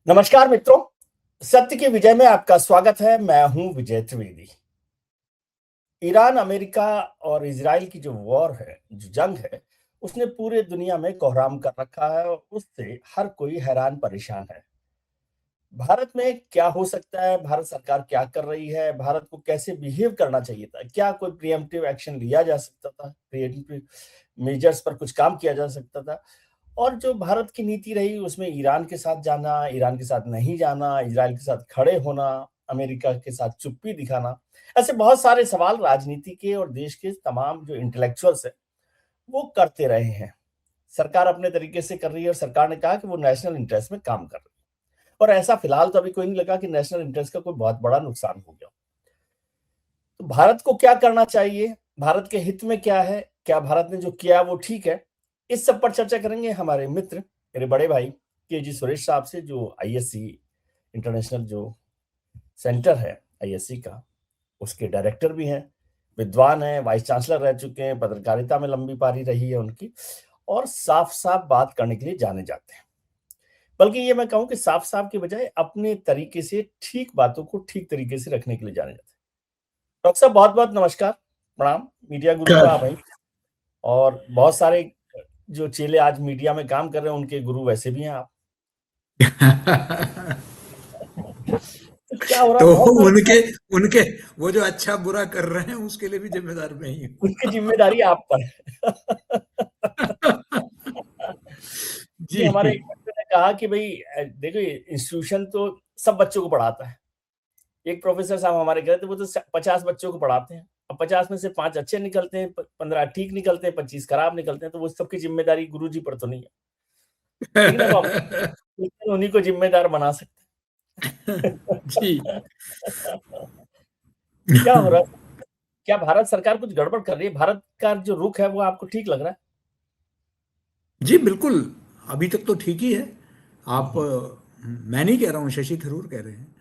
नमस्कार मित्रों, सत्य की विजय में आपका स्वागत है। मैं हूं विजय त्रिवेदी। ईरान, अमेरिका और इजराइल की जो वॉर है, जो जंग है, उसने पूरे दुनिया में कोहराम कर रखा है और उससे हर कोई हैरान परेशान है। भारत में क्या हो सकता है? भारत सरकार क्या कर रही है? भारत को कैसे बिहेव करना चाहिए था? क्या कोई प्रिएम्प्टिव एक्शन लिया जा सकता था? प्रिएम्प्टिव मेजर्स पर कुछ काम किया जा सकता था? और जो भारत की नीति रही उसमें ईरान के साथ जाना, ईरान के साथ नहीं जाना, इजराइल के साथ खड़े होना, अमेरिका के साथ चुप्पी दिखाना, ऐसे बहुत सारे सवाल राजनीति के और देश के तमाम जो इंटेलेक्चुअल्स हैं, वो करते रहे हैं। सरकार अपने तरीके से कर रही है और सरकार ने कहा कि वो नेशनल इंटरेस्ट में काम कर रही है। और ऐसा फिलहाल तो अभी कोई नहीं लगा कि नेशनल इंटरेस्ट का कोई बहुत बड़ा नुकसान हो गया। तो भारत को क्या करना चाहिए? भारत के हित में क्या है? क्या भारत ने जो किया वो ठीक है? इस सब पर चर्चा करेंगे हमारे मित्र, मेरे बड़े भाई के सुरेश साहब से, जो आईएससी इंटरनेशनल जो सेंटर है आईएससी का, उसके डायरेक्टर भी हैं, विद्वान हैं, वाइस चांसलर रह चुके हैं, पत्रकारिता में लंबी पारी रही है उनकी और साफ-साफ बात करने के लिए जाने जाते हैं। बल्कि ये मैं कहूँ कि साफ-साफ की बजाय अपने तरीके से ठीक बातों को ठीक तरीके से रखने के लिए जाने जाते हैं। डॉक्टर साहब, बहुत-बहुत नमस्कार, प्रणाम। मीडिया गुरु तो कर आप हैं और बहुत सारे जो चेले आज मीडिया में काम कर रहे हैं, उनके गुरु वैसे भी हैं आप। तो क्या हो रहा है? तो बहुत सारे उनके उनके वो जो अच्छा बुरा कर रहे हैं उसके लिए भी जिम्मेदार मैं ही उनकी हूँ। जिम्मेदारी आप पर है। जी, हमारे जी। एक मित्र ने कहा कि भई देखो, इंस्टीट्यूशन तो सब बच्चों को पढ़ाता है। एक प्रोफेसर साहब हमारे कह रहे थे, वो तो 50 बच्चों को पढ़ाते हैं। अब 50 में से 5 अच्छे निकलते हैं, 15 ठीक निकलते हैं, 25 खराब निकलते हैं, तो वो सबकी जिम्मेदारी गुरुजी पर तो नहीं है। लेकिन अब हम उन्हीं को जिम्मेदार बना सकते हैं। जी। क्या हो रहा है? क्या भारत सरकार कुछ गड़बड़ कर रही है? भारत का जो रुख है वो आपको ठीक लग रहा है? जी बिल्कुल, अभी तक तो ठीक ही है। हुँ, आप हुँ। मैं नहीं कह रहा हूँ, शशि थरूर कह रहे हैं,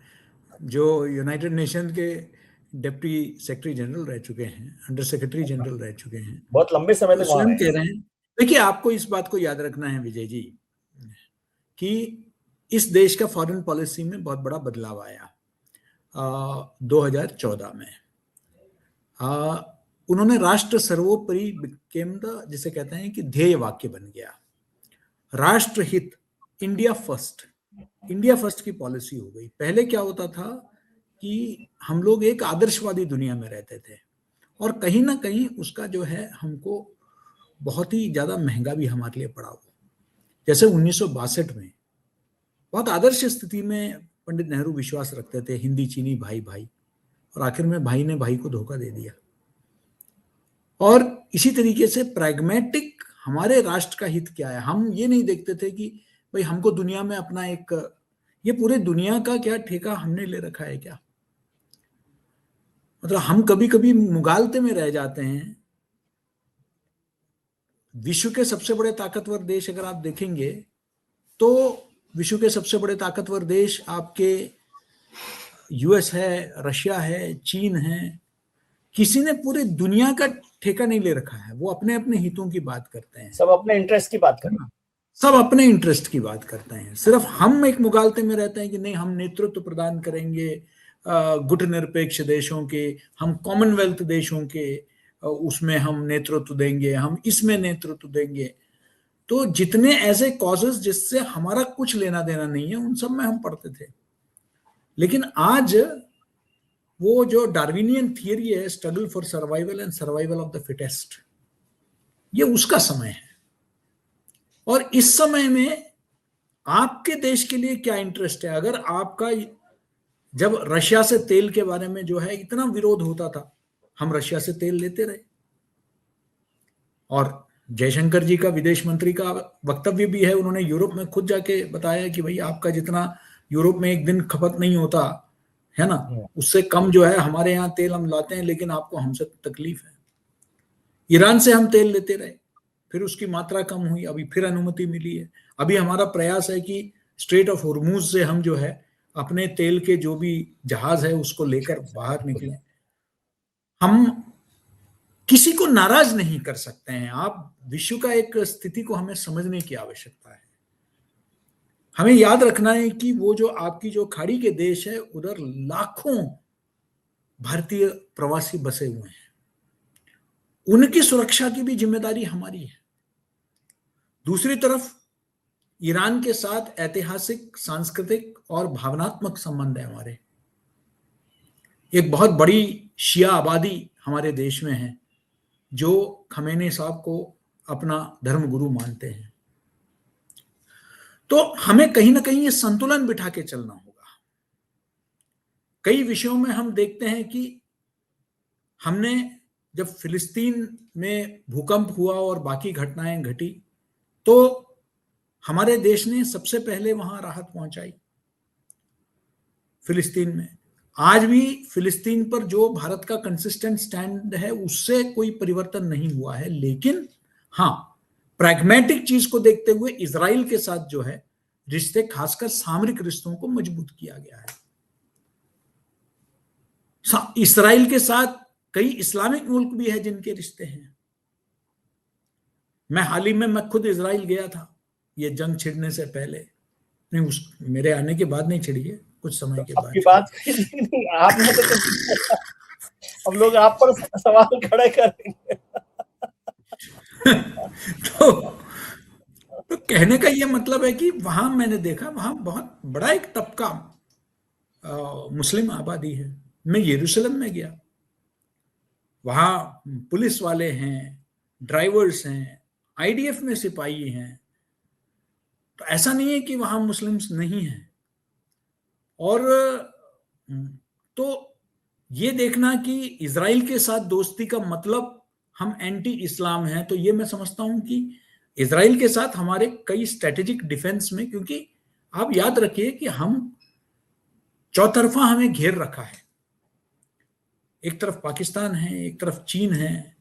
जो यूनाइटेड नेशन के डिप्टी सेक्रेटरी जनरल रह चुके हैं, अंडर सेक्रेटरी जनरल रह चुके हैं। बहुत लंबे समय वो तक वहाँ स्वयं रहे हैं। कह रहे हैं। देखिए, आपको इस बात को याद रखना है विजय जी, कि इस देश का फॉरेन पॉलिसी में बहुत बड़ा बदलाव आया 2014 में। उन्होंने राष्ट्र सर्वोपरि बिकेम द, जिसे कहते हैं कि ध्येय वाक्य बन गया, राष्ट्र हित, इंडिया फर्स्ट। इंडिया फर्स्ट की पॉलिसी हो गई। पहले क्या होता था कि हम लोग एक आदर्शवादी दुनिया में रहते थे और कहीं ना कहीं उसका जो है हमको बहुत ही ज्यादा महंगा भी हमारे लिए पड़ा हो। जैसे 1962 में बहुत आदर्श स्थिति में पंडित नेहरू विश्वास रखते थे, हिंदी चीनी भाई भाई, और आखिर में भाई ने भाई को धोखा दे दिया। और इसी तरीके से प्रैग्मेटिक, हमारे राष्ट्र का हित क्या है, हम ये नहीं देखते थे कि भाई हमको दुनिया में अपना एक, ये पूरे दुनिया का क्या ठेका हमने ले रखा है क्या। मतलब हम कभी कभी मुगालते में रह जाते हैं। विश्व के सबसे बड़े ताकतवर देश अगर आप देखेंगे तो विश्व के सबसे बड़े ताकतवर देश आपके यूएस है, रशिया है, चीन है। किसी ने पूरी दुनिया का ठेका नहीं ले रखा है, वो अपने अपने हितों की बात करते हैं, सब अपने इंटरेस्ट की बात कर है रहे ना? सब अपने इंटरेस्ट की बात करते हैं। सिर्फ हम एक मुगालते में रहते हैं कि नहीं, हम नेतृत्व प्रदान करेंगे गुटनिरपेक्ष देशों के, हम कॉमनवेल्थ देशों के, उसमें हम नेतृत्व देंगे, हम इसमें नेतृत्व देंगे। तो जितने ऐसे कॉजेस जिससे हमारा कुछ लेना देना नहीं है, उन सब में हम पढ़ते थे। लेकिन आज वो जो डार्विनियन थियरी है, struggle for survival and survival of the fittest, ये उसका समय है। और इस समय में आपके देश के लिए क्या इंटरेस्ट है? अगर आपका, जब रशिया से तेल के बारे में जो है इतना विरोध होता था, हम रशिया से तेल लेते रहे। और जयशंकर जी का, विदेश मंत्री का वक्तव्य भी है, उन्होंने यूरोप में खुद जाके बताया कि भाई आपका जितना यूरोप में एक दिन खपत नहीं होता है ना, हैं। उससे कम जो है हमारे यहाँ तेल हम लाते हैं, लेकिन आपको हमसे तकलीफ है। ईरान से हम तेल लेते रहे, फिर उसकी मात्रा कम हुई, अभी फिर अनुमति मिली है। अभी हमारा प्रयास है कि स्ट्रेट ऑफ हॉर्मूज से हम जो है अपने तेल के जो भी जहाज है उसको लेकर बाहर निकले। हम किसी को नाराज नहीं कर सकते हैं। आप विश्व का एक स्थिति को हमें समझने की आवश्यकता है। हमें याद रखना है कि वो जो आपकी जो खाड़ी के देश है, उधर लाखों भारतीय प्रवासी बसे हुए हैं, उनकी सुरक्षा की भी जिम्मेदारी हमारी है। दूसरी तरफ ईरान के साथ ऐतिहासिक, सांस्कृतिक और भावनात्मक संबंध है हमारे। एक बहुत बड़ी शिया आबादी हमारे देश में है जो खमेनी साहब को अपना धर्म गुरु मानते हैं। तो हमें कहीं ना कहीं ये संतुलन बिठा के चलना होगा। कई विषयों में हम देखते हैं कि हमने जब फिलिस्तीन में भूकंप हुआ और बाकी घटनाएं घटी तो हमारे देश ने सबसे पहले वहां राहत पहुंचाई फिलिस्तीन में। आज भी फिलिस्तीन पर जो भारत का कंसिस्टेंट स्टैंड है उससे कोई परिवर्तन नहीं हुआ है, लेकिन हाँ, प्रैग्मेटिक चीज को देखते हुए इजराइल के साथ जो है रिश्ते, खासकर सामरिक रिश्तों को मजबूत किया गया है। इजराइल के साथ कई इस्लामिक मुल्क भी है जिनके रिश्ते हैं। मैं हाल ही में मैं खुद इजराइल गया था, ये जंग छिड़ने से पहले नहीं, मेरे आने के बाद नहीं छिड़ी है, कुछ समय के बाद। आपकी बात नहीं, आपने तो अब लोग आप पर सवाल खड़े करेंगे। तो कहने का ये मतलब है कि वहां मैंने देखा, वहां बहुत बड़ा एक तबका मुस्लिम आबादी है। मैं यरूशलेम में गया, वहां पुलिस वाले हैं, ड्राइवर्स हैं, आईडीएफ में सिपाही हैं, तो ऐसा नहीं है कि वहां मुस्लिम्स नहीं हैं। और तो ये देखना कि इजराइल के साथ दोस्ती का मतलब हम एंटी इस्लाम हैं, तो ये मैं समझता हूं कि इजराइल के साथ हमारे कई स्ट्रेटेजिक डिफेंस में, क्योंकि आप याद रखिए कि हम चौतरफा हमें घेर रखा है। एक तरफ पाकिस्तान है, एक तरफ चीन है,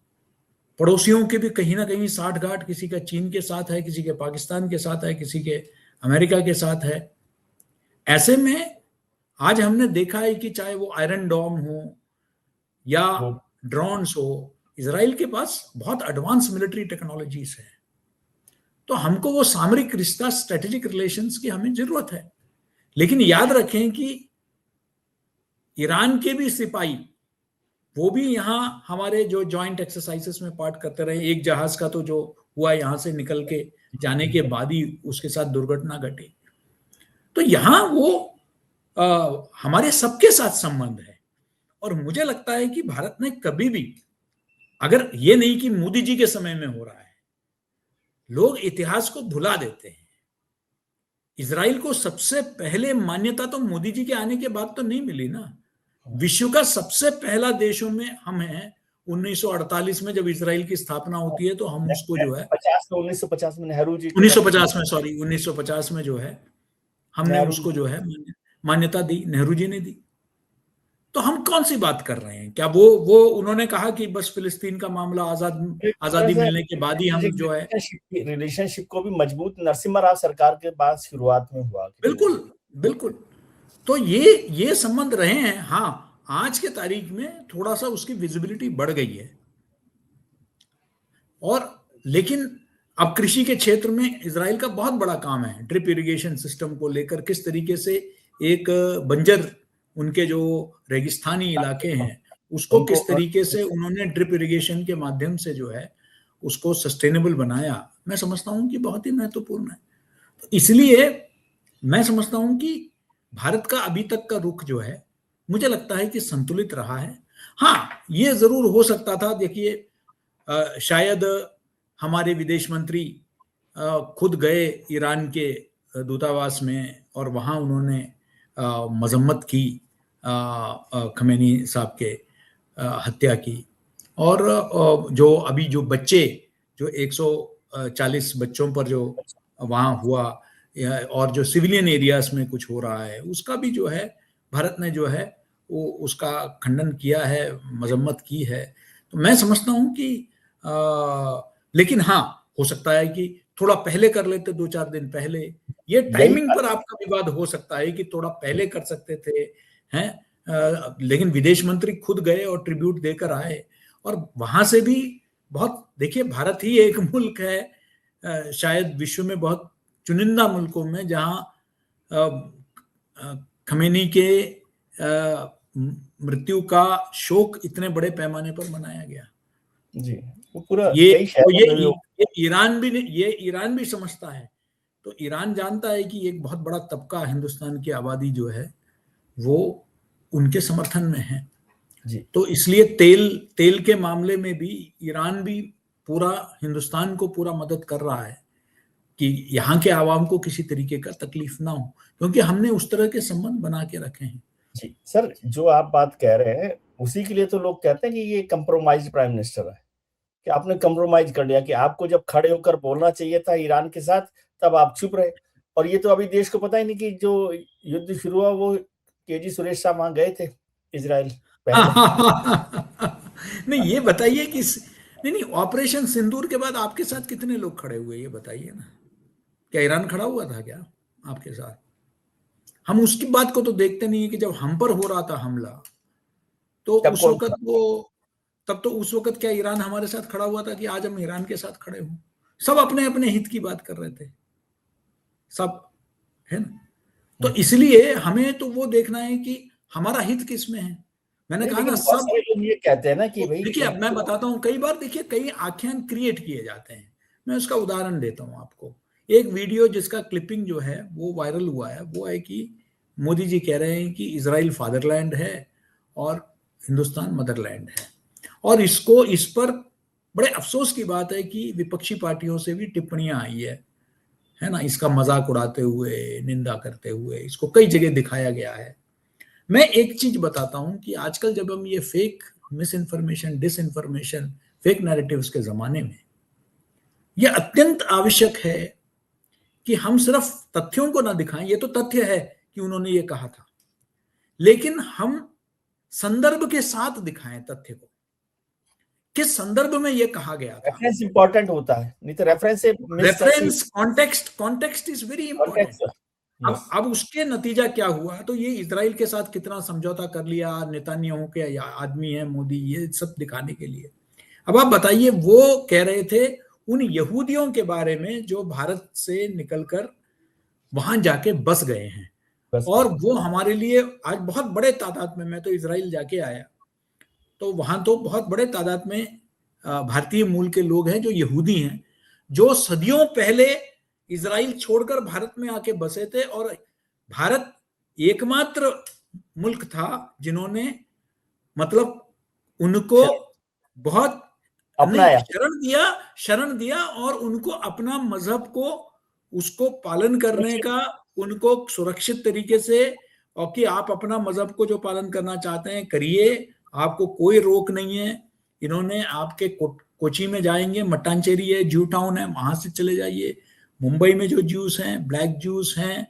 पड़ोसियों के भी कहीं ना कहीं साठ गांठ, किसी का चीन के साथ है, किसी के पाकिस्तान के साथ है, किसी के अमेरिका के साथ है। ऐसे में आज हमने देखा है कि चाहे वो आयरन डोम हो या ड्रोन्स हो, इजराइल के पास बहुत एडवांस मिलिट्री टेक्नोलॉजीज है। तो हमको वो सामरिक रिश्ता, स्ट्रेटेजिक रिलेशंस की हमें जरूरत है। लेकिन याद रखें कि ईरान के भी सिपाही, वो भी यहाँ हमारे जो जॉइंट एक्सरसाइजेस में पार्ट करते रहे। एक जहाज का तो जो हुआ यहाँ से निकल के जाने के बाद ही उसके साथ दुर्घटना घटी। तो यहाँ वो हमारे सबके साथ संबंध है। और मुझे लगता है कि भारत ने कभी भी, अगर ये नहीं कि मोदी जी के समय में हो रहा है, लोग इतिहास को भुला देते हैं। इजराइल को सबसे पहले मान्यता तो मोदी जी के आने के बाद तो नहीं मिली ना। विश्व का सबसे पहला देशों में हम हैं। 1948 में जब इजराइल की स्थापना होती है तो हम उसको जो है 1950 में नेहरू जी, 1950 में, सॉरी 1950 में जो है हमने उसको जो है मान्यता दी, नेहरू जी ने दी। तो हम कौन सी बात कर रहे हैं? क्या वो उन्होंने कहा कि बस फिलिस्तीन का मामला आजादी मिलने के बाद ही हम जो है रिलेशनशिप को भी मजबूत नरसिम्हा राव सरकार के बाद शुरुआत में हुआ। बिल्कुल बिल्कुल। तो ये संबंध रहे हैं। हाँ, आज के तारीख में थोड़ा सा उसकी विजिबिलिटी बढ़ गई है। और लेकिन अब कृषि के क्षेत्र में इजराइल का बहुत बड़ा काम है। ड्रिप इरिगेशन सिस्टम को लेकर किस तरीके से एक बंजर, उनके जो रेगिस्तानी इलाके हैं, उसको किस तरीके से उन्होंने ड्रिप इरिगेशन के माध्यम से जो है उसको सस्टेनेबल बनाया, मैं समझता हूं कि बहुत ही महत्वपूर्ण है। तो इसलिए मैं समझता हूं कि भारत का अभी तक का रुख जो है, मुझे लगता है कि संतुलित रहा है। हाँ, ये जरूर हो सकता था, देखिए शायद हमारे विदेश मंत्री खुद गए ईरान के दूतावास में और वहाँ उन्होंने मजम्मत की खमेनी साहब के हत्या की। और जो अभी जो बच्चे, जो 140 बच्चों पर जो वहाँ हुआ, और जो सिविलियन एरियाज में कुछ हो रहा है, उसका भी जो है भारत ने जो है वो उसका खंडन किया है, मजम्मत की है। तो मैं समझता हूँ कि लेकिन हाँ, हो सकता है कि थोड़ा पहले कर लेते, 2-4 दिन पहले। ये टाइमिंग पर आपका विवाद हो सकता है कि थोड़ा पहले कर सकते थे, हैं, लेकिन विदेश मंत्री खुद गए और ट्रिब्यूट देकर आए। और वहां से भी बहुत, देखिए भारत ही एक मुल्क है शायद विश्व में बहुत चुनिंदा मुल्कों में जहां खमेनी के मृत्यु का शोक इतने बड़े पैमाने पर मनाया गया। जी, वो पूरा ये कई तो शहरों में भी ये ईरान भी समझता है। तो ईरान जानता है कि एक बहुत बड़ा तबका हिंदुस्तान की आबादी जो है वो उनके समर्थन में है। जी, तो इसलिए तेल के मामले में भी ईरान भी पूरा हिंदुस्तान को पूरा मदद कर रहा है कि यहाँ के आवाम को किसी तरीके का तकलीफ ना हो, क्योंकि हमने उस तरह के संबंध बना के रखे हैं। जी। सर, जो आप बात कह रहे हैं, उसी के लिए तो लोग कहते हैं कि ये कंप्रोमाइज़्ड प्राइम मिनिस्टर है, कि आपने कंप्रोमाइज़ कर लिया, कि आपको जब खड़े होकर बोलना चाहिए था ईरान के साथ, तब आप चुप रहे। और ये तो अभी देश को पता ही नहीं कि जो युद्ध शुरू हुआ, वो केजी सुरेश साहब वहाँ गए थे, इज़राइल पहले। नहीं, ये बताइए कि नहीं, ऑपरेशन सिंदूर के बाद आपके साथ कितने लोग खड़े हुए, ये बताइए ना। क्या ईरान खड़ा हुआ था क्या आपके साथ? हम उसकी बात को तो देखते नहीं है कि जब हम पर हो रहा था हमला, तो तब उस कौन वक्त था? तब तो उस वक्त क्या ईरान हमारे साथ खड़ा हुआ था कि आज हम ईरान के साथ खड़े हों? सब अपने अपने हित की बात कर रहे थे, सब, है ना। तो इसलिए हमें तो वो देखना है कि हमारा हित किस में है। मैंने नहीं, कहा ना, लेकिन बहुत सब। सारे लोग ये कहते हैं ना कि तो भई देखिए, अब एक मैं तो बताता हूँ, कई बार देखिए कई आख्यान क्रिएट किए जाते हैं। मैं उसका उदाहरण देता हूँ आपको। एक वीडियो जिसका क्लिपिंग जो है वो वायरल हुआ है, वो है कि मोदी जी कह रहे हैं कि इजराइल फादरलैंड है और हिंदुस्तान मदरलैंड है। और इस पर बड़े अफसोस की बात है कि विपक्षी पार्टियों से भी टिप्पणियां आई है ना, इसका मजाक उड़ाते हुए, निंदा करते हुए इसको कई जगह दिखाया गया है। मैं एक चीज बताता हूं कि आजकल जब हम ये fake misinformation, disinformation, fake narratives के जमाने में, यह अत्यंत आवश्यक है कि हम सिर्फ तथ्यों को ना दिखाएं। ये तो तथ्य है कि उन्होंने ये कहा था, लेकिन हम संदर्भ के साथ दिखाएं तथ्य को, किस संदर्भ में यह कहा गया था। रेफरेंस इंपॉर्टेंट होता है, नहीं तो रेफरेंस से मिस करके reference, context is very important. Context. Yes, अब उसके नतीजा क्या हुआ, तो ये इजराइल के साथ कितना समझौता कर लिया, नेतान्याहू के आदमी है मोदी, ये सब दिखाने के लिए। अब आप बताइए, वो कह रहे थे उन यहूदियों के बारे में जो भारत से निकलकर वहां जाके बस गए हैं, बस और गए। वो हमारे लिए आज बहुत बड़े तादाद में, मैं तो इजराइल जाके आया, तो वहां तो बहुत बड़े तादाद में भारतीय मूल के लोग हैं जो यहूदी हैं, जो सदियों पहले इजराइल छोड़कर भारत में आके बसे थे। और भारत एकमात्र मुल्क था जिन्होंने, मतलब, उनको श बहुत, नहीं, अपनाया। शरण दिया और उनको अपना मजहब को, उसको पालन करने सुरक्षित। का, उनको सुरक्षित तरीके से, और कि आप अपना मजहब को जो पालन करना चाहते हैं करिए, आपको कोई रोक नहीं है। इन्होंने आपके कोची में जाएंगे, मट्टानचेरी है, जू टाउन है, वहां से चले जाइए। मुंबई में जो जूस हैं, ब्लैक जूस हैं,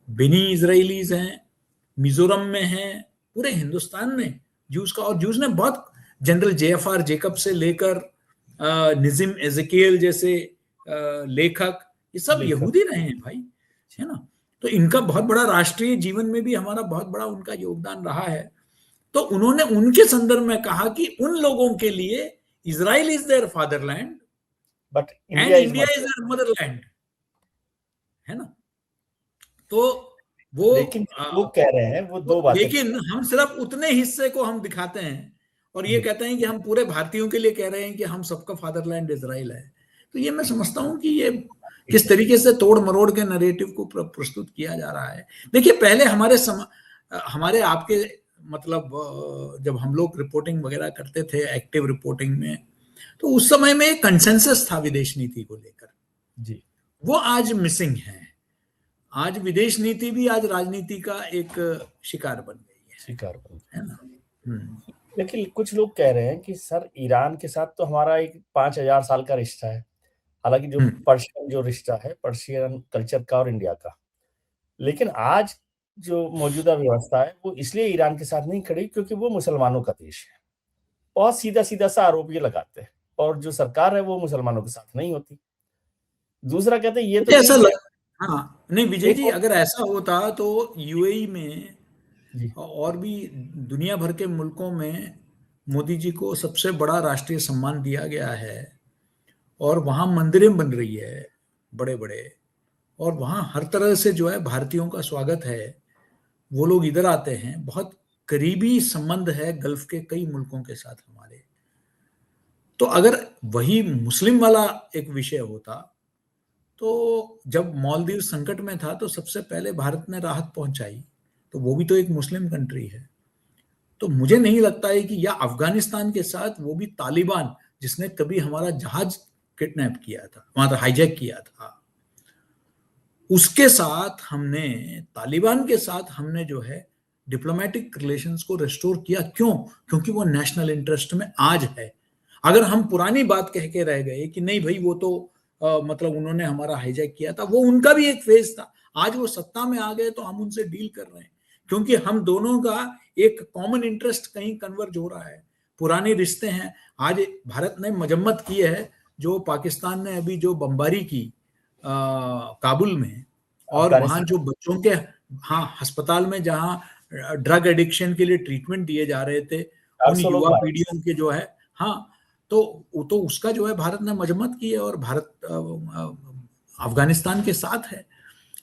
बिनी इजराइलीज हैं, मिजोरम में हैं, पूरे हिंदुस्तान में जूस का। और जूस ने बहुत, जनरल JFR जेकब से लेकर निजिम एजेकियल जैसे लेखक, ये सब लेखक। यहूदी रहे हैं भाई, है ना। तो इनका बहुत बड़ा राष्ट्रीय जीवन में भी हमारा बहुत बड़ा उनका योगदान रहा है। तो उन्होंने उनके संदर्भ में कहा कि उन लोगों के लिए Israel is their fatherland but and India is India is mother. Their motherland, है ना। तो वो लेकिन जो लोग कह रहे हैं वो तो दो बातें कह लेकिन रहे हम सिर्फ उतने हिस्से को हम दिखाते हैं और हैं। ये जी, कहते हैं कि हम पूरे भारतीयों के लिए कह रहे हैं कि हम सबका फादरलैंड इजराइल है। तो ये मैं समझता हूं कि ये ठीक किस है। तरीके से तोड़ मरोड़ के नरेटिव को प्रस्तुत किया जा रहा है। देखिए, पहले हमारे आपके, मतलब, जब हम लोग रिपोर्टिंग वगैरह करते थे, एक्टिव रिपोर्टिंग में, तो उस समय में एक कंसेंसस था विदेश नीति को लेकर, जी, वो आज मिसिंग है। आज विदेश नीति भी आज राजनीति का एक शिकार बन गई स्वीकार करूँ। है ना। लेकिन कुछ लोग कह रहे हैं कि सर, ईरान के साथ तो हमारा एक 5000 साल का रिश्ता है। हालाँकि जो हम्म, पर्शियन जो रिश्ता है, पर्शियन कल्चर का और इंडिया का। लेकिन आज जो मौजूदा व्यवस्था है, वो इसलिए ईरान के साथ नहीं खड़ी क्योंकि वो मुसलमानों का देश है। बहुत सीधा-सीधा सा आरोप ये लगाते हैं, और जो सरकार है वो मुसलमानों के साथ नहीं होती। दूसरा कहते हैं ये तो मुझे ऐसा ठीक है। लग हाँ, नहीं विजय एक जी, और अगर ऐसा होता तो यूएई में जी, और भी दुनिया भर के मुल्कों में मोदी जी को सबसे बड़ा राष्ट्रीय सम्मान दिया गया है, और वहां मंदिरें बन रही है बड़े बड़े, और वहाँ हर तरह से जो है भारतीयों का स्वागत है। वो लोग इधर आते हैं, बहुत करीबी संबंध है गल्फ के कई मुल्कों के साथ हमारे। तो अगर वही मुस्लिम वाला एक विषय होता, तो जब मालदीव संकट में था तो सबसे पहले भारत ने राहत पहुंचाई, तो वो भी तो एक मुस्लिम कंट्री है। तो मुझे नहीं लगता है कि, या अफगानिस्तान के साथ वो भी तालिबान, जिसने कभी हमारा जहाज किडनैप किया था, वहां हाईजैक किया था, उसके साथ हमने, तालिबान के साथ हमने जो है डिप्लोमेटिक रिलेशंस को रेस्टोर किया। क्यों? क्योंकि वो नेशनल इंटरेस्ट में आज है। अगर हम पुरानी बात कह के रह गए कि नहीं भाई वो तो मतलब उन्होंने हमारा हाईजैक किया था, वो उनका भी एक फेज था। आज वो सत्ता में आ गए तो हम उनसे डील कर रहे हैं, क्योंकि हम दोनों का एक कॉमन इंटरेस्ट कहीं कन्वर्ज हो रहा है। पुराने रिश्ते हैं। आज भारत ने मजम्मत की है, जो पाकिस्तान ने अभी जो बमबारी की काबुल में, और वहां जो बच्चों के, हाँ, अस्पताल में जहां ड्रग एडिक्शन के लिए ट्रीटमेंट दिए जा रहे थे, उन युवा पीढ़ियों के जो है, हाँ, तो उसका जो है भारत ने मजम्मत की है, और भारत अफगानिस्तान के साथ है।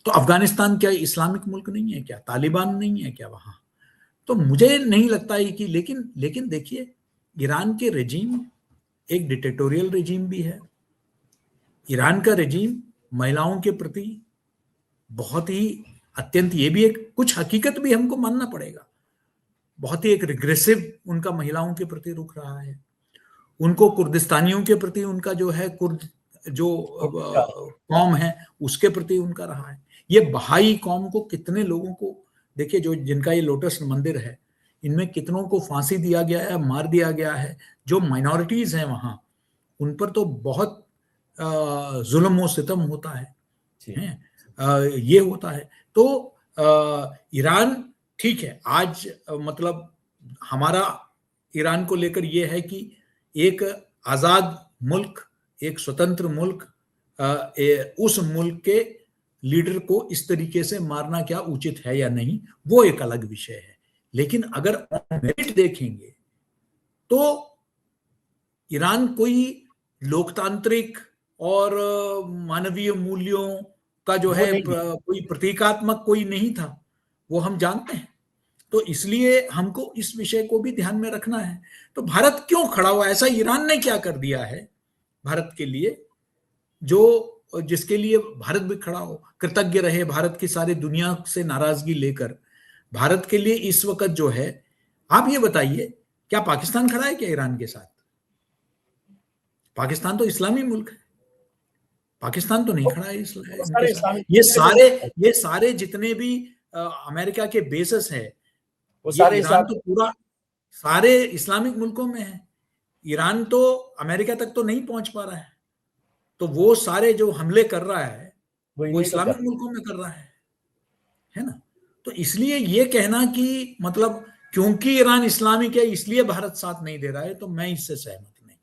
तो अफगानिस्तान क्या इस्लामिक मुल्क नहीं है क्या? तालिबान नहीं है क्या वहां? तो मुझे नहीं लगता है कि, लेकिन देखिए, ईरान के रेजीम एक डिक्टेटोरियल रेजीम भी है। ईरान का रेजीम महिलाओं के प्रति बहुत ही अत्यंत, ये भी एक कुछ हकीकत भी हमको मानना पड़ेगा, बहुत ही एक रिग्रेसिव उनका महिलाओं के प्रति रुख रहा है। उनको कुर्दिस्तानियों के प्रति उनका जो है, कुर्द जो कौम है उसके प्रति उनका रहा है। ये बहाई कौम को कितने लोगों को देखिए, जो जिनका ये लोटस मंदिर है, इनमें कितनों को फांसी दिया गया है, मार दिया गया है। जो माइनॉरिटीज हैं वहां, उन पर तो बहुत जुल्म और सितम होता है, ये होता है। तो ईरान ठीक है, आज मतलब हमारा ईरान को लेकर ये है कि एक आजाद मुल्क, एक स्वतंत्र मुल्क, उस मुल्क के लीडर को इस तरीके से मारना क्या उचित है या नहीं, वो एक अलग विषय है। लेकिन अगर मेरिट देखेंगे तो ईरान कोई लोकतांत्रिक और मानवीय मूल्यों का जो है कोई प्रतीकात्मक कोई नहीं था, वो हम जानते हैं। तो इसलिए हमको इस विषय को भी ध्यान में रखना है। तो भारत क्यों खड़ा हुआ? ऐसा ईरान ने क्या कर दिया है भारत के लिए, जो जिसके लिए भारत भी खड़ा हो, कृतज्ञ रहे भारत की सारी दुनिया से नाराजगी लेकर भारत के लिए इस वक्त जो है। आप ये बताइए, क्या पाकिस्तान खड़ा है क्या ईरान के साथ? पाकिस्तान तो इस्लामी मुल्क है, पाकिस्तान तो नहीं खड़ा है इनके साथ। ये सारे जितने भी अमेरिका के बेसेस है, वो सारे ईरान तो पूरा सारे इस्लामिक मुल्कों में है। ईरान तो अमेरिका तक तो नहीं पहुंच पा रहा है, तो वो सारे जो हमले कर रहा है वो इस्लामिक मुल्कों में कर रहा है ना। तो इसलिए ये कहना कि मतलब क्योंकि ईरान इस्लामिक है इसलिए भारत साथ नहीं दे रहा है, तो मैं इससे सहमत नहीं।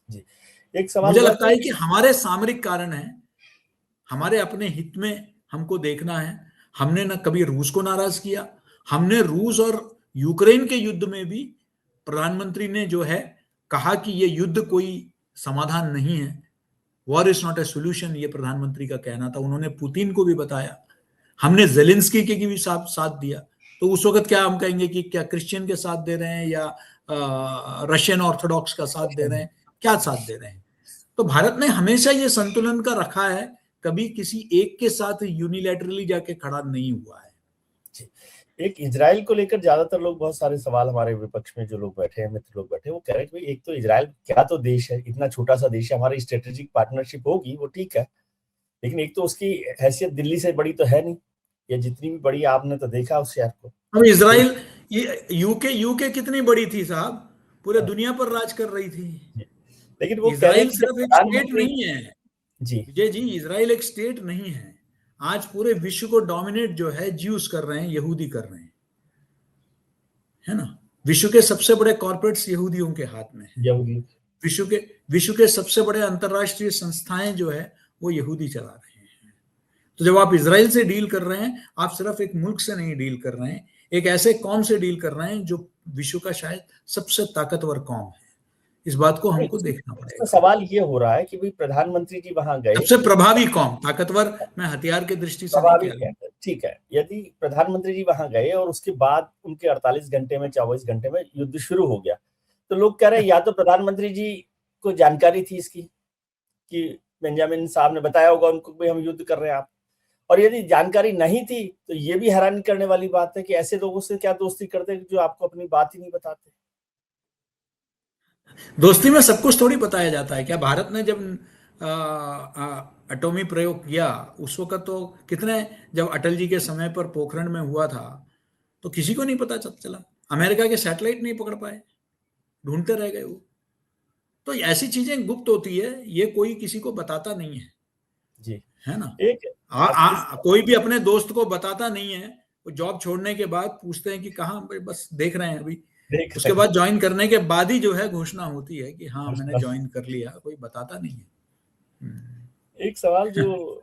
जी, एक सवाल मुझे लगता है कि हमारे सामरिक कारण है, हमारे अपने हित में हमको देखना है। हमने ना कभी रूस को नाराज किया, हमने रूस और यूक्रेन के युद्ध में भी प्रधानमंत्री ने जो है कहा कि ये युद्ध कोई समाधान नहीं है, war is not a solution, ये प्रधानमंत्री का कहना था। उन्होंने पुतिन को भी बताया। हमने जेलेंस्की के भी साथ दिया। तो उस वक्त क्या हम कहेंगे कि क्या क्रिश्चियन के साथ दे रहे हैं या रशियन ऑर्थोडॉक्स का साथ दे रहे हैं, क्या साथ दे रहे हैं? तो भारत ने हमेशा ये संतुलन का रखा है, कभी किसी एक के साथ यूनिलैटरली जाके खड़ा नहीं हुआ है। एक इजराइल को लेकर ज्यादातर लोग, बहुत सारे सवाल हमारे विपक्ष में जो लोग बैठे हैं, मित्र लोग बैठे हैं, वो कह रहे हैं कि एक तो इजराइल क्या तो देश है, इतना छोटा सा देश है, हमारी स्ट्रेटेजिक पार्टनरशिप होगी वो ठीक है, लेकिन एक तो उसकी हैसियत दिल्ली से बड़ी तो है नहीं, या जितनी भी बड़ी आपने तो देखा उस शहर को। अब इजराइल, यूके कितनी बड़ी थी साहब, पूरे दुनिया पर राज कर रही थी। लेकिन वो इजराइल सिर्फ एक स्टेट नहीं है जी विजय जी, इजराइल एक स्टेट नहीं है। आज पूरे विश्व को डोमिनेट जो है ज्यूस कर रहे हैं, यहूदी कर रहे हैं, है ना। विश्व के सबसे बड़े कॉर्पोरेट्स यहूदियों के हाथ में है। विश्व के सबसे बड़े अंतरराष्ट्रीय संस्थाएं जो है वो यहूदी चला रहे हैं। तो जब आप इजराइल से डील कर रहे हैं, आप सिर्फ एक मुल्क से नहीं डील कर रहे हैं, एक ऐसे कौम से डील कर रहे हैं जो विश्व का शायद सबसे ताकतवर कौम है। इस बात को नहीं, हमको देखना इसमें पड़ेगा। सवाल ये हो रहा है कि भाई प्रधानमंत्री जी वहां गए, सबसे प्रभावी कौन, ताकतवर मैं हथियार की दृष्टि से नहीं प्रभावी कह रहा हूँ। क्या है, ठीक है, यदि प्रधानमंत्री जी वहां गए और उसके बाद उनके 48 घंटे में 24 घंटे में युद्ध शुरू हो गया, तो लोग कह रहे हैं या तो प्रधानमंत्री जी को जानकारी थी इसकी कि बेंजामिन साहब ने बताया होगा उनको कि हम युद्ध कर रहे हैं आप, और यदि जानकारी नहीं थी तो ये भी हैरान करने वाली बात है कि ऐसे लोगों से क्या दोस्ती करते जो आपको अपनी बात ही नहीं बताते। दोस्ती में सब कुछ थोड़ी बताया जाता है क्या? भारत ने जब एटॉमी प्रयोग किया उस वक्त तो कितने, जब अटल जी के समय पर पोखरण में हुआ था तो किसी को नहीं पता चला, अमेरिका के सैटेलाइट नहीं पकड़ पाए, ढूंढते रह गए वो। तो ऐसी चीजें गुप्त होती है, ये कोई किसी को बताता नहीं जी, है ना। एक इस कोई भी अपने दोस्त को बताता नहीं है। वो जॉब छोड़ने के बाद पूछते हैं कि कहाँ, बस देख रहे हैं अभी। देख उसके रहे बाद ज्वाइन करने के बाद ही जो है घोषणा होती है कि हाँ मैंने हैं। ज्वाइन कर लिया, कोई बताता नहीं है। एक सवाल जो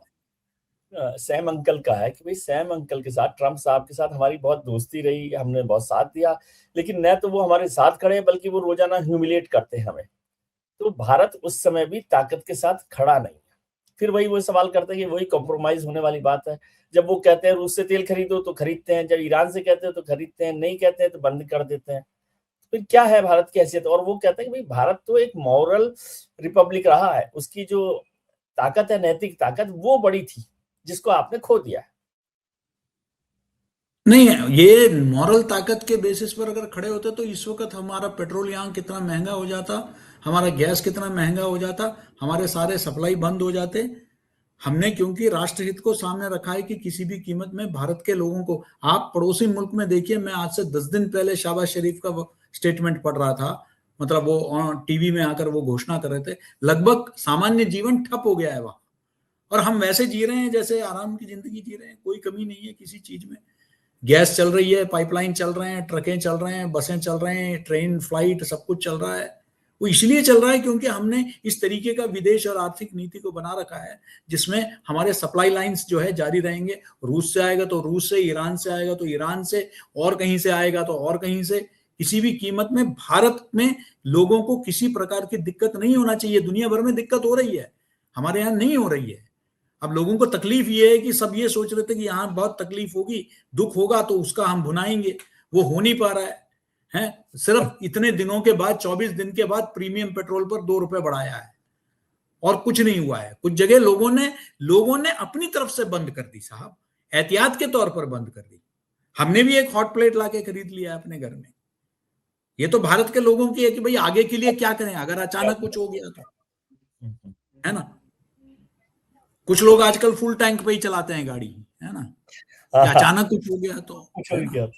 सैम अंकल का है कि भाई सैम अंकल के साथ, ट्रम्प साहब के साथ हमारी बहुत दोस्ती रही, हमने बहुत साथ दिया, लेकिन न तो वो हमारे साथ खड़े हैं बल्कि वो रोजाना ह्यूमिलेट करते हैं हमें। तो भारत उस समय भी ताकत के साथ खड़ा नहीं है। फिर वही वो सवाल करते हैं कि वही कॉम्प्रोमाइज होने वाली बात है। जब वो कहते हैं रूस से तेल खरीदो तो खरीदते हैं, जब ईरान से कहते हैं तो खरीदते हैं, नहीं कहते हैं तो बंद कर देते हैं। फिर क्या है भारत की हैसियत? और वो कहते हैं कि भाई भारत तो एक मॉरल रिपब्लिक रहा है, उसकी जो ताकत है, नैतिक ताकत, वो बड़ी थी जिसको आपने खो दिया है। नहीं, ये मॉरल ताकत के बेसिस पर अगर खड़े होते तो इस वक्त हमारा पेट्रोल यहाँ कितना महंगा हो जाता, हमारा गैस कितना महंगा हो जाता, हमारे सारे सप्लाई बंद हो जाते। हमने क्योंकि राष्ट्रहित को सामने रखा है कि किसी भी कीमत में भारत के लोगों को, आप पड़ोसी मुल्क में देखिए, मैं आज से 10 दिन पहले शहबाज शरीफ का स्टेटमेंट पढ़ रहा था, मतलब वो टीवी में आकर वो घोषणा कर रहे थे, लगभग सामान्य जीवन ठप हो गया है वहां, और हम वैसे जी रहे हैं जैसे आराम की जिंदगी जी रहे हैं, कोई कमी नहीं है किसी चीज में। गैस चल रही है, पाइपलाइन चल रहे हैं, ट्रकें चल रहे हैं, बसें चल रहे हैं, ट्रेन फ्लाइट सब कुछ चल रहा है। वो इसलिए चल रहा है क्योंकि हमने इस तरीके का विदेश और आर्थिक नीति को बना रखा है जिसमें हमारे सप्लाई लाइंस जो है जारी रहेंगे। रूस से आएगा तो रूस से, ईरान से आएगा तो ईरान से, और कहीं से आएगा तो और कहीं से। किसी भी कीमत में भारत में लोगों को किसी प्रकार की दिक्कत नहीं होना चाहिए। दुनिया भर में दिक्कत हो रही है, हमारे यहाँ नहीं हो रही है। अब लोगों को तकलीफ ये है कि सब ये सोच रहे थे कि यहाँ बहुत तकलीफ होगी, दुख होगा तो उसका हम भुनाएंगे, वो हो नहीं पा रहा है। सिर्फ इतने दिनों के बाद, 24 दिन के बाद प्रीमियम पेट्रोल पर 2 रुपए बढ़ाया है और कुछ नहीं हुआ है। कुछ जगह लोगों ने अपनी तरफ से बंद कर दी साहब, एहतियात के तौर पर बंद कर दी। हमने भी एक हॉट प्लेट लाके खरीद लिया अपने घर में। ये तो भारत के लोगों की है कि भाई आगे के लिए क्या करें अगर अचानक कुछ हो गया तो, है ना। कुछ लोग आजकल फुल टैंक पे ही चलाते हैं गाड़ी, है ना, कि हाँ, अचानक कुछ हो गया तो, कुछ हो है गया। ना,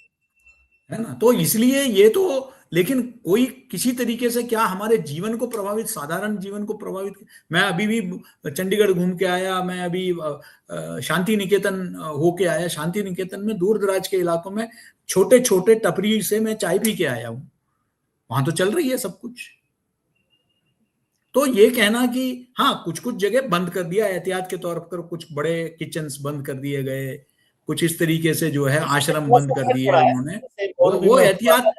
है ना। तो इसलिए ये तो, लेकिन कोई किसी तरीके से क्या हमारे जीवन को प्रभावित, साधारण जीवन को प्रभावित। मैं अभी भी चंडीगढ़ घूम के आया, मैं अभी शांति निकेतन होके आया। शांति निकेतन में दूर दराज के इलाकों में छोटे छोटे टपरी से मैं चाय पी के आया हूं, वहां तो चल रही है सब कुछ। तो ये कहना कि हाँ कुछ कुछ जगह बंद कर दिया एहतियात के तौर पर, कुछ बड़े किचन्स बंद कर दिए गए, कुछ इस तरीके से जो है आश्रम बहुत बंद कर असर दिए पड़ा है, उन्होंने, जैसे एक और भी वो मैं एहतियात।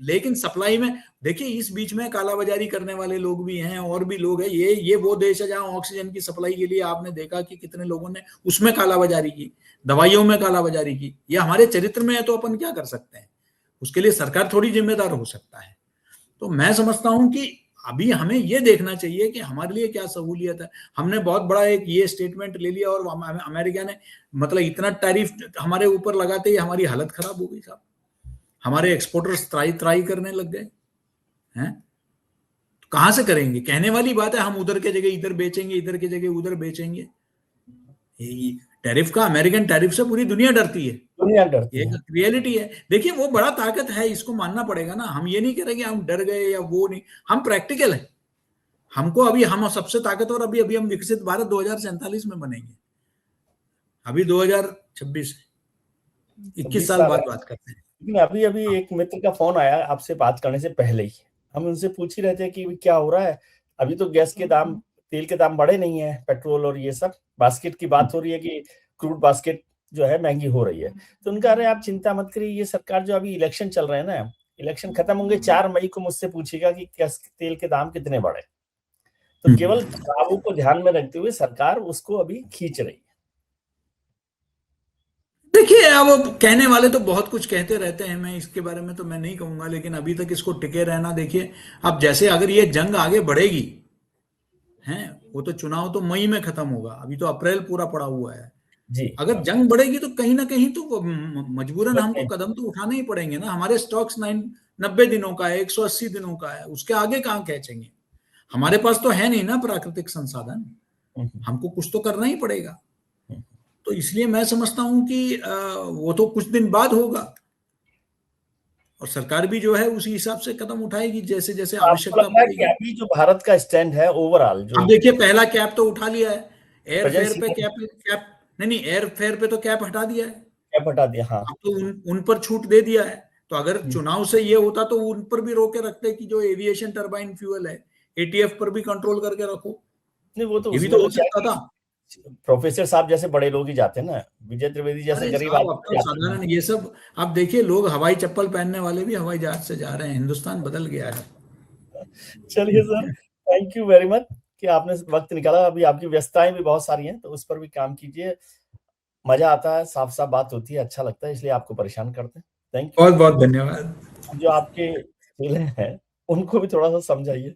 लेकिन सप्लाई में देखिए, इस बीच में कालाबाजारी करने वाले लोग भी हैं और भी लोग हैं। ये वो देश है जहां ऑक्सीजन की सप्लाई के लिए आपने देखा कि कितने लोगों ने उसमें कालाबाजारी की, दवाइयों में कालाबाजारी की। ये हमारे चरित्र में है तो अपन क्या कर सकते हैं, उसके लिए सरकार थोड़ी जिम्मेदार हो सकता है। तो मैं समझता हूं कि अभी हमें ये देखना चाहिए कि हमारे लिए क्या सहूलियत है। हमने बहुत बड़ा एक ये स्टेटमेंट ले लिया और अमेरिका ने मतलब इतना टैरिफ हमारे ऊपर लगाते ही हमारी हालत खराब हो गई साहब। हमारे एक्सपोर्टर्स त्राई त्राई करने लग गए हैं। तो कहां से करेंगे? कहने वाली बात है, हम उधर के जगह इधर बेचेंगे, इधर के जगह उधर बेचेंगे। टैरिफ का, अमेरिकन टैरिफ से पूरी दुनिया डरती है, दुनिया डरती ये है। रियलिटी है। देखिए वो बड़ा ताकत है, इसको मानना पड़ेगा ना। हम ये नहीं कह रहे कि हम डर गए या वो नहीं, हम प्रैक्टिकल है। हमको अभी, हम सबसे ताकतवर अभी अभी हम विकसित भारत 2047 में बनेंगे, अभी 2026 है, 21 26 साल साल है। बाद बात करते हैं। लेकिन अभी अभी हाँ। एक मित्र का फोन आया आपसे बात करने से पहले ही, हम उनसे पूछ ही रहे थे कि क्या हो रहा है। अभी तो गैस के दाम, तेल के दाम बढ़े नहीं है, पेट्रोल और ये सब, बास्केट की बात हो रही है कि क्रूड बास्केट जो है महंगी हो रही है। तो उनका, अरे आप चिंता मत करिए, ये सरकार जो अभी इलेक्शन चल रहे हैं ना, इलेक्शन खत्म होंगे 4 मई को मुझसे पूछेगा कि तेल के दाम कितने बढ़े। तो केवल चुनावों को ध्यान में रखते हुए सरकार उसको अभी खींच रही है। देखिए, अब कहने वाले तो बहुत कुछ कहते रहते हैं, मैं इसके बारे में तो मैं नहीं कहूंगा, लेकिन अभी तक इसको टिके रहना, देखिए अब जैसे अगर ये जंग आगे बढ़ेगी, हैं, वो तो चुनाव तो मई में खत्म होगा, अभी तो अप्रैल पूरा पड़ा हुआ है। जी अगर जंग बढ़ेगी तो कहीं ना कहीं तो मजबूरन हमको नहीं, कदम तो उठाने ही पड़ेंगे ना। हमारे स्टॉक्स 90 दिनों का है, 180 दिनों का है, उसके आगे कहाँ खींचेंगे? हमारे पास तो है नहीं ना प्राकृतिक संसाधन, हमको कुछ तो करना ही पड़ेगा। तो इसलिए मैं समझता हूं कि वो तो कुछ दिन बाद होगा, और सरकार भी जो है उसी हिसाब से कदम उठाएगी जैसे जैसे तो आपको आवश्यकता लग रहा है कि पड़ेगी। अभी जो भारत का स्टैंड है ओवरऑल अब जो देखिए, पहला कैप तो उठा लिया है, एयर प्रेजेंट फेयर पे सीजन कैप कैप नहीं नहीं, एयर फेयर पे तो कैप हटा दिया है। कैप हटा दिया, हाँ। अब तो उन पर छूट दे दिया है। तो अगर चुनाव से ये होता तो उन पर भी रोके रखते कि जो एविएशन टरबाइन फ्यूल है, एटीएफ पर भी कंट्रोल करके रखो, नहीं, वो तो ये भी उसमें तो तो हो क्या सकता था। प्रोफेसर साहब जैसे बड़े लोग ही जाते हैं ना, विजय त्रिवेदी जैसे अरे गरीब साहब, आदमी अब तो तो जाते नहीं। साधारण ये सब, अब देखिए लोग हवाई चप्पल पहनने वाले भी हवाई जहाज से जा रहे हैं, हिंदुस्तान बदल गया है। चलिए sir, thank you very much कि आपने वक्त निकाला। अभी आपकी व्यस्तताएं भी बहुत सारी हैं, तो उस पर भी काम कीजिए। मजा आता है, साफ साफ बात होती है, अच्छा लगता है, इसलिए आपको परेशान करते हैं। Thank you. बहुत बहुत धन्यवाद। जो आपके चेले हैं उनको भी थोड़ा सा समझाइए।